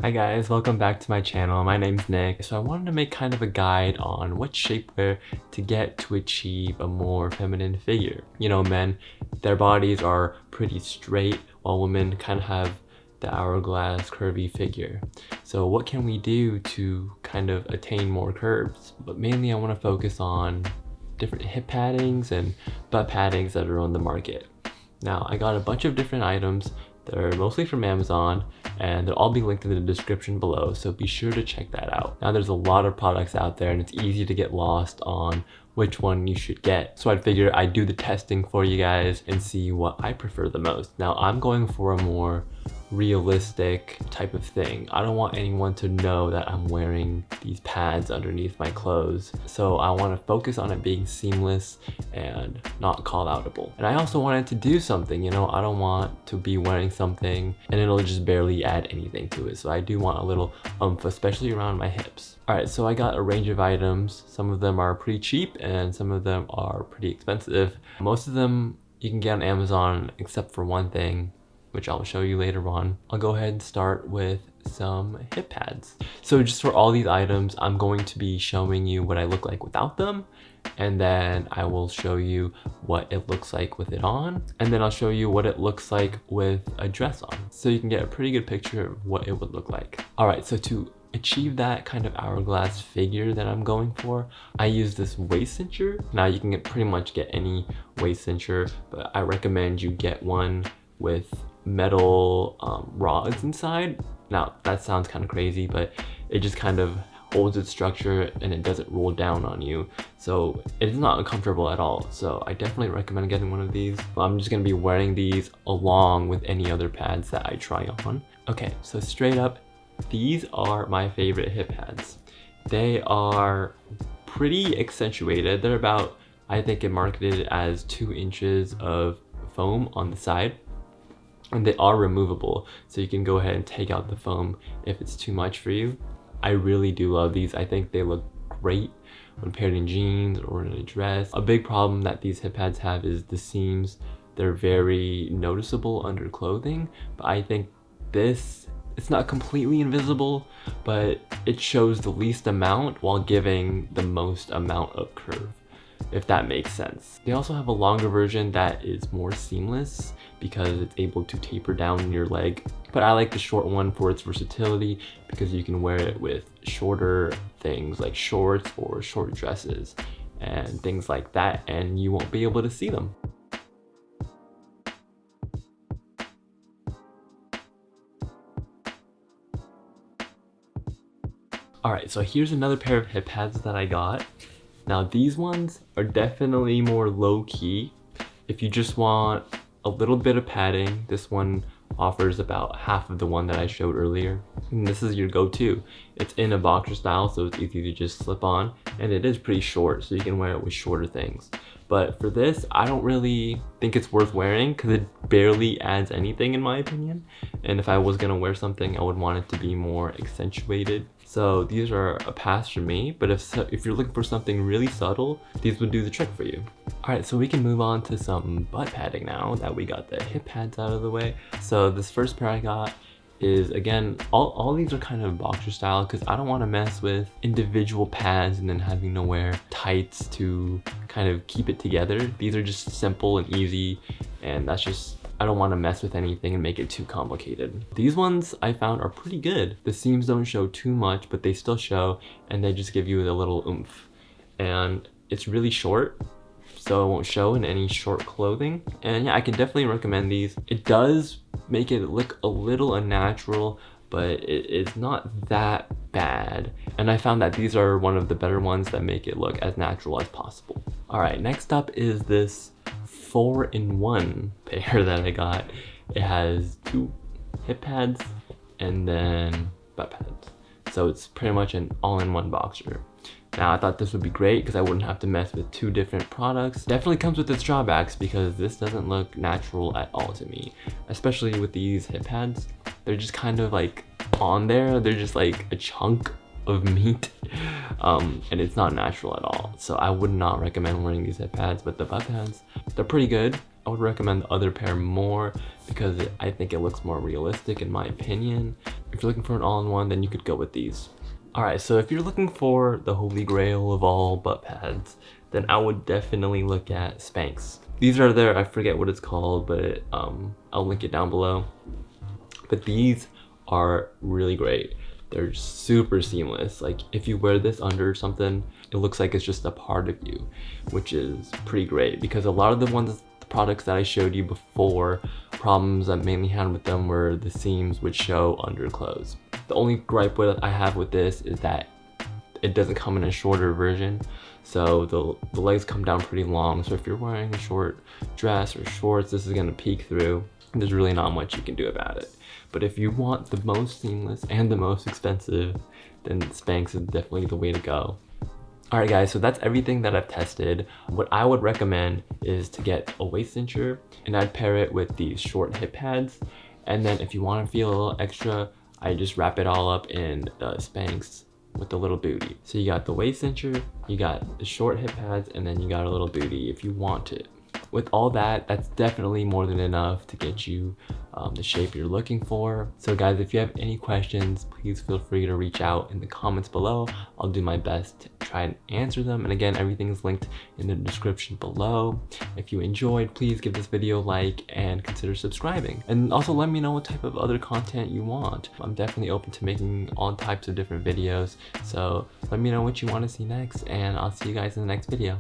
Hi guys, welcome back to my channel. My name's Nick. So I wanted to make kind of a guide on what shapewear to get to achieve a more feminine figure. You know, men, their bodies are pretty straight while women kind of have the hourglass curvy figure. So what can we do to kind of attain more curves? But mainly I want to focus on different hip paddings and butt paddings that are on the market. Now I got a bunch of different items. They're mostly from Amazon and they'll all be linked in the description below, so be sure to check that out. Now there's a lot of products out there and it's easy to get lost on which one you should get. So I'd figure I'd do the testing for you guys and see what I prefer the most. Now I'm going for a more realistic type of thing. I don't want anyone to know that I'm wearing these pads underneath my clothes. So I want to focus on it being seamless and not call outable. And I also wanted to do something, you know, I don't want to be wearing something and it'll just barely add anything to it. So I do want a little oomph, especially around my hips. Alright, so I got a range of items. Some of them are pretty cheap and some of them are pretty expensive. Most of them you can get on Amazon except for one thing, which I'll show you later on. I'll go ahead and start with some hip pads. So just for all these items, I'm going to be showing you what I look like without them, and then I will show you what it looks like with it on, and then I'll show you what it looks like with a dress on, so you can get a pretty good picture of what it would look like. All right, so to achieve that kind of hourglass figure that I'm going for, I use this waist cincher. Now you can pretty much get any waist cincher, but I recommend you get one with metal rods inside. Now that sounds kind of crazy, but it just kind of holds its structure and it doesn't roll down on you, so it's not uncomfortable at all. So I definitely recommend getting one of these. I'm just gonna be wearing these along with any other pads that I try on. Okay, so straight up, these are my favorite hip pads. They are pretty accentuated. They're about, I think it marketed as 2 inches of foam on the side, and they are removable, so you can go ahead and take out the foam if it's too much for you. I really do love these. I think they look great when paired in jeans or in a dress. A big problem that these hip pads have is the seams. They're very noticeable under clothing, but I think this, it's not completely invisible, but it shows the least amount while giving the most amount of curve, if that makes sense. They also have a longer version that is more seamless because it's able to taper down in your leg. But I like the short one for its versatility because you can wear it with shorter things like shorts or short dresses and things like that, and you won't be able to see them. Alright, so here's another pair of hip pads that I got. Now these ones are definitely more low-key. If you just want a little bit of padding, this one offers about half of the one that I showed earlier. And this is your go-to. It's in a boxer style, so it's easy to just slip on, and it is pretty short, so you can wear it with shorter things. But for this, I don't really think it's worth wearing because it barely adds anything in my opinion. And if I was gonna wear something, I would want it to be more accentuated. So these are a pass for me, but if you're looking for something really subtle, these would do the trick for you. All right, so we can move on to some butt padding now that we got the hip pads out of the way. So this first pair I got is, again, all these are kind of boxer style because I don't want to mess with individual pads and then having to wear tights to kind of keep it together. These are just simple and easy, and that's just, I don't want to mess with anything and make it too complicated. These ones I found are pretty good. The seams don't show too much, but they still show, and they just give you a little oomph. And it's really short, so it won't show in any short clothing. And yeah, I can definitely recommend these. It does make it look a little unnatural, but it's not that bad. And I found that these are one of the better ones that make it look as natural as possible. All right, next up is this 4-in-1 pair that I got. It has 2 hip pads and then butt pads. So it's pretty much an all-in-one boxer. Now I thought this would be great because I wouldn't have to mess with 2 different products. Definitely comes with its drawbacks because this doesn't look natural at all to me. Especially with these hip pads. They're just kind of like on there. They're just like a chunk of meat. And it's not natural at all. So I would not recommend wearing these hip pads, but the butt pads, they're pretty good. I would recommend the other pair more because I think it looks more realistic in my opinion. If you're looking for an all-in-one, then you could go with these. Alright, so if you're looking for the holy grail of all butt pads, then I would definitely look at Spanx. These are their, I forget what it's called, but I'll link it down below. But these are really great. They're super seamless. Like if you wear this under something, it looks like it's just a part of you, which is pretty great, because a lot of the products that I showed you before, problems I mainly had with them were the seams would show under clothes. The only gripe I have with this is that it doesn't come in a shorter version, so the legs come down pretty long. So if you're wearing a short dress or shorts, this is gonna peek through. There's really not much you can do about it. But if you want the most seamless and the most expensive, then Spanx is definitely the way to go. Alright guys, so that's everything that I've tested. What I would recommend is to get a waist cincher, and I'd pair it with these short hip pads. And then if you want to feel a little extra, I just wrap it all up in the Spanx with the little booty. So you got the waist cincher, you got the short hip pads, and then you got a little booty if you want it. With all that, that's definitely more than enough to get you the shape you're looking for. So guys, if you have any questions, please feel free to reach out in the comments below. I'll do my best to try and answer them. And again, everything is linked in the description below. If you enjoyed, please give this video a like and consider subscribing. And also let me know what type of other content you want. I'm definitely open to making all types of different videos. So let me know what you want to see next, and I'll see you guys in the next video.